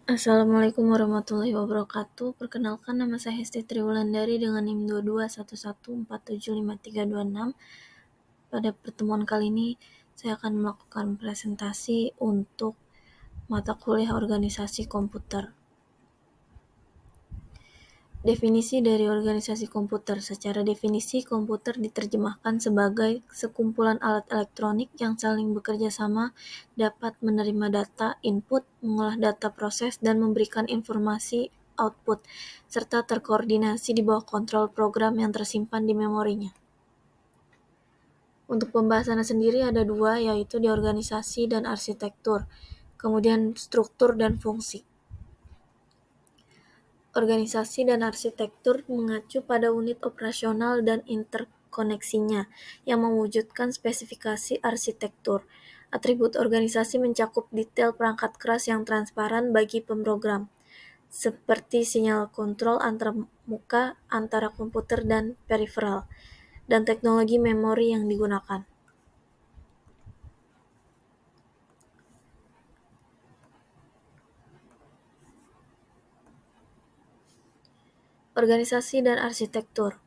Assalamualaikum warahmatullahi wabarakatuh. Perkenalkan, nama saya Hesti Triwulandari dengan NIM 2211475326. Pada pertemuan kali ini, saya akan melakukan presentasi untuk mata kuliah organisasi komputer. Definisi dari organisasi komputer. Secara definisi, komputer diterjemahkan sebagai sekumpulan alat elektronik yang saling bekerja sama, dapat menerima data input, mengolah data proses, dan memberikan informasi output, serta terkoordinasi di bawah kontrol program yang tersimpan di memorinya. Untuk pembahasannya sendiri ada dua, yaitu di organisasi dan arsitektur, kemudian struktur dan fungsi. Organisasi dan arsitektur mengacu pada unit operasional dan interkoneksinya yang mewujudkan spesifikasi arsitektur. Atribut organisasi mencakup detail perangkat keras yang transparan bagi pemrogram, seperti sinyal kontrol antar muka, antara komputer dan peripheral, dan teknologi memori yang digunakan. Organisasi dan arsitektur.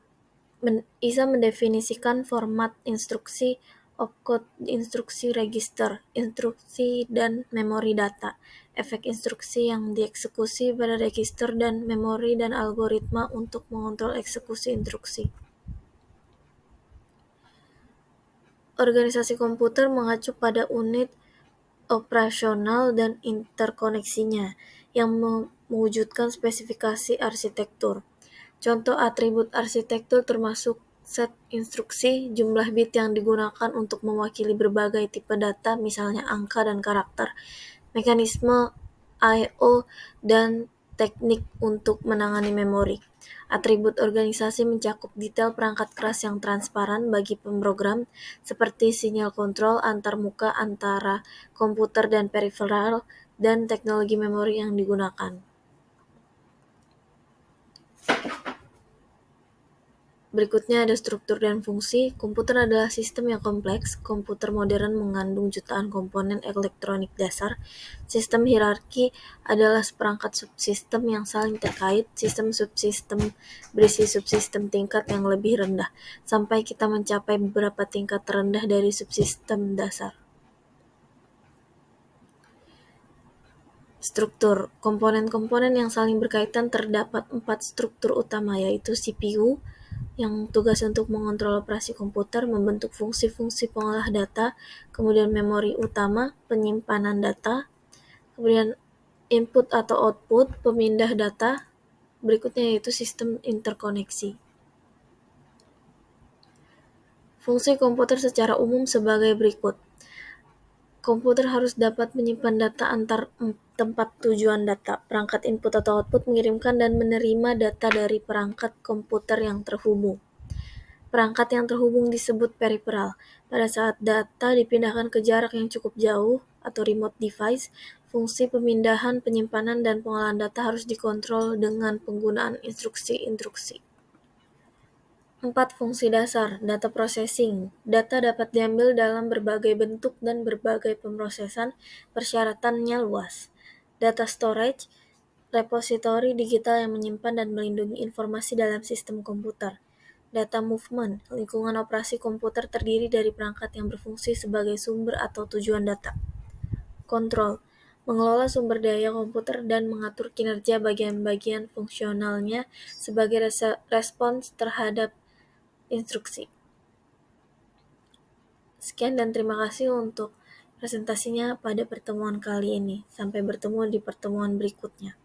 ISA mendefinisikan format instruksi, opcode instruksi register, instruksi dan memori data, efek instruksi yang dieksekusi pada register dan memori, dan algoritma untuk mengontrol eksekusi instruksi. Organisasi komputer mengacu pada unit operasional dan interkoneksinya yang mewujudkan spesifikasi arsitektur. Contoh atribut arsitektur termasuk set instruksi, jumlah bit yang digunakan untuk mewakili berbagai tipe data, misalnya angka dan karakter, mekanisme I/O, dan teknik untuk menangani memori. Atribut organisasi mencakup detail perangkat keras yang transparan bagi pemrogram, seperti sinyal kontrol antar muka, antara komputer dan peripheral, dan teknologi memori yang digunakan. Berikutnya ada struktur dan fungsi. Komputer adalah sistem yang kompleks. Komputer modern mengandung jutaan komponen elektronik dasar. Sistem hierarki adalah seperangkat subsistem yang saling terkait. Sistem subsistem berisi subsistem tingkat yang lebih rendah, sampai kita mencapai beberapa tingkat terendah dari subsistem dasar. Struktur. Komponen-komponen yang saling berkaitan terdapat 4 struktur utama, yaitu CPU, yang tugas untuk mengontrol operasi komputer, membentuk fungsi-fungsi pengolah data, kemudian memori utama, penyimpanan data, kemudian input atau output, pemindah data, berikutnya yaitu sistem interkoneksi. Fungsi komputer secara umum sebagai berikut. Komputer harus dapat menyimpan data antar tempat tujuan data. Perangkat input atau output mengirimkan dan menerima data dari perangkat komputer yang terhubung. Perangkat yang terhubung disebut peripheral. Pada saat data dipindahkan ke jarak yang cukup jauh atau remote device, fungsi pemindahan, penyimpanan, dan pengolahan data harus dikontrol dengan penggunaan instruksi-instruksi. 4 fungsi dasar. Data processing. Data dapat diambil dalam berbagai bentuk dan berbagai pemrosesan, persyaratannya luas. Data storage. Repositori digital yang menyimpan dan melindungi informasi dalam sistem komputer. Data movement. Lingkungan operasi komputer terdiri dari perangkat yang berfungsi sebagai sumber atau tujuan data. Kontrol. Mengelola sumber daya komputer dan mengatur kinerja bagian-bagian fungsionalnya sebagai respons terhadap instruksi. Sekian dan terima kasih untuk presentasinya pada pertemuan kali ini. Sampai bertemu di pertemuan berikutnya.